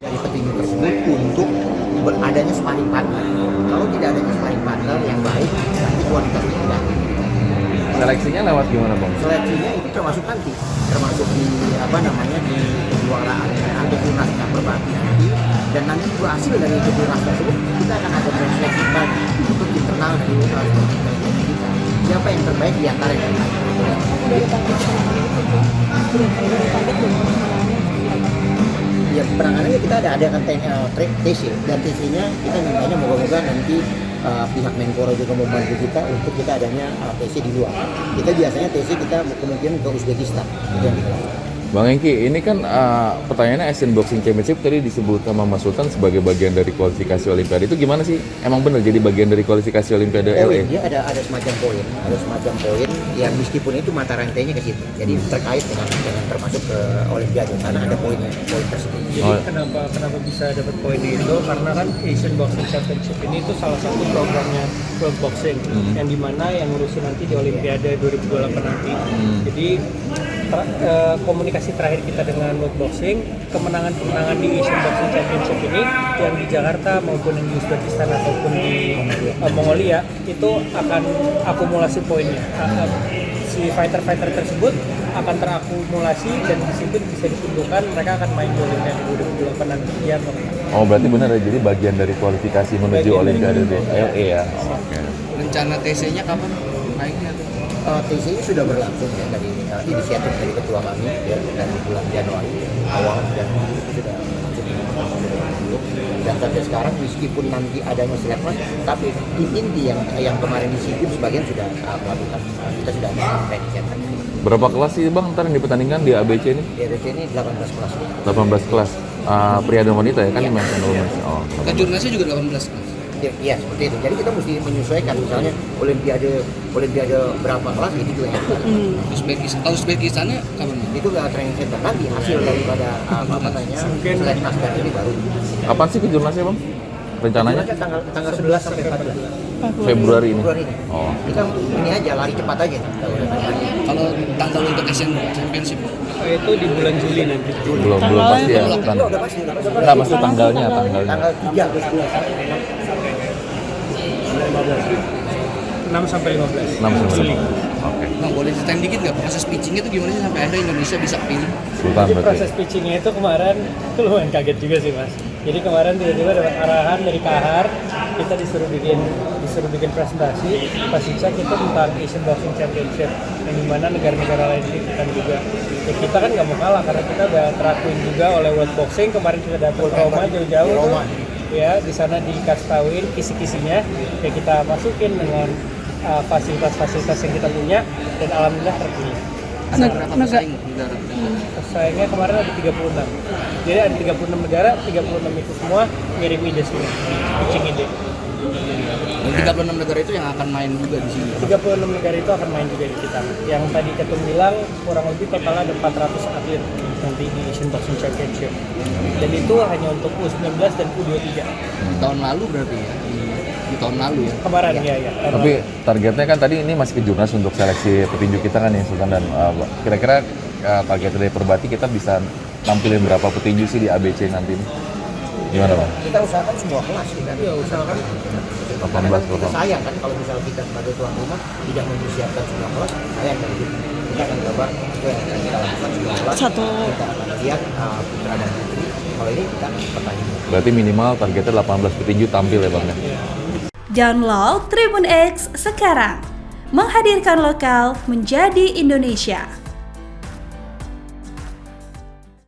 dari petinju tersebut untuk beradanya sparring partner. Kalau tidak adanya sparring partner yang baik, nanti kualitasnya tidak. Seleksinya lewat gimana bang? Seleksinya itu termasuk nanti, termasuk di di kejuaraan atau jurnasnya perbati nanti, dan nanti juga hasil dari jurnas tersebut kita akan ada seleksi lagi untuk internal dari kita. Siapa yang terbaik di antara yang lain? Ya penanganannya kita adakan TC dan TC-nya kita mintanya moga-moga nanti pihak Menpora juga membantu kita untuk kita adanya TC di luar. Kita biasanya TC kita kemungkinan ke Uzbekistan itu yang kita lakukan. Bang Engki, ini kan pertanyaannya Asian Boxing Championship tadi disebut sama Mas Sultan sebagai bagian dari kualifikasi Olimpiade. Itu gimana sih? Emang benar jadi bagian dari kualifikasi Olimpiade LA? Dia ada semacam poin yang meskipun itu mata rantainya ke situ. Jadi terkait dengan termasuk ke Olimpiade karena ada poin tersebut. Jadi kenapa bisa dapat poin itu? Karena kan Asian Boxing Championship ini itu salah satu programnya World Boxing yang dimana yang ngurusin nanti di Olimpiade 2028 nanti. Jadi komunikasi terakhir kita dengan World Boxing, kemenangan di Asian Boxing Championship ini yang di Jakarta maupun yang di Uzbekistan ataupun di Mongolia itu akan akumulasi poinnya. Si fighter-fighter tersebut akan terakumulasi dan di situ bisa ditentukan mereka akan main di Olimpiade 2028 nanti ya. Oh berarti benar ya, jadi bagian dari kualifikasi menuju Olimpiade LA ya. Oke. Rencana TC-nya kapan naiknya tuh? TC ini sudah berlangsung ya dari inisiatif dari ketua kami ya dari bulan Januari awal Januari itu sudah dan sampai sekarang meskipun nanti adanya seleksi tapi tim inti yang kemarin di SEA Games sebagian sudah melakukan kita sudah ada training center. Berapa kelas sih bang ntar yang dipertandingkan di ABC ini? Di ABC ini 18 kelas. 18 kelas. Pria dan wanita ya kan yang mention women's. Oh. Kejurnasnya juga 18 kelas. Iya seperti itu. Jadi kita mesti menyesuaikan misalnya Olimpiade berapa kelas itu juga yang Uzbekistannya kapan? itu nggak training center nanti hasil daripada seleksi naskah ini baru. Kapan sih kejurnasnya bang? Rencananya? Tanggal 11 sampai 14 Februari ini. Oh. Kita ini aja lari cepat aja. Kalau tanggal untuk Asian Championship Itu di bulan Juli nanti. Belum pasti ya. Udah pasti. Enggak maksud tanggalnya. Tanggal 3 Agustus. 6 sampai 15. 6 Juli. Oke. Bang, boleh ceritain dikit nggak proses pitching itu gimana sih sampai akhirnya Indonesia bisa pilih? Sultan Jadi berarti. proses pitchingnya itu kemarin itu lumayan kaget juga sih mas. Jadi kemarin tiba-tiba dapat arahan dari Kahar, kita disuruh bikin presentasi, pas cek itu tentang Asian Boxing Championship yang dimana negara-negara lain ikutan juga. Ya kita kan nggak mau kalah karena kita udah terakuin juga oleh World Boxing, kemarin kita dapet Roma jauh-jauh tuh. Ya di sana dikasih tauin kisi-kisinya, ya kita masukin dengan fasilitas-fasilitas yang kita punya dan alhamdulillah terpilih. Ada berapa pesaing negara? Pesaingnya kemarin ada 36. Jadi ada 36 negara, 36 itu semua ngirim ide semua, pitching ide. Dan 36 negara itu yang akan main juga di sini. 36 negara itu akan main juga di kita. Yang tadi Ketum bilang kurang lebih total ada 400 atlet nanti di Asian Boxing Championship. Dan itu hanya untuk U19 dan U23. Tahun lalu berarti ya? Di tahun lalu ya? Kemarin ya. Tapi targetnya kan tadi ini masih kejurnas untuk seleksi petinju kita kan ya Sultan dan kira-kira target dari Perbati kita bisa tampilin berapa petinju sih di ABC nanti ini? Gimana bang? Kita usahakan semua kelas kita. Iya, usahakan 18 kita sayang kan kalau misalnya kita sebagai tuan rumah tidak mempersiapkan semua kelas, sayang kan gitu. Kita akan coba itu yang akan kita lakukan semua kelas. Kita akan lihat putra dan putri. Kalau ini kita akan pertandingan. Berarti minimal targetnya 18 petinju tampil ya bang ya? Download Tribun X sekarang, menghadirkan lokal menjadi Indonesia.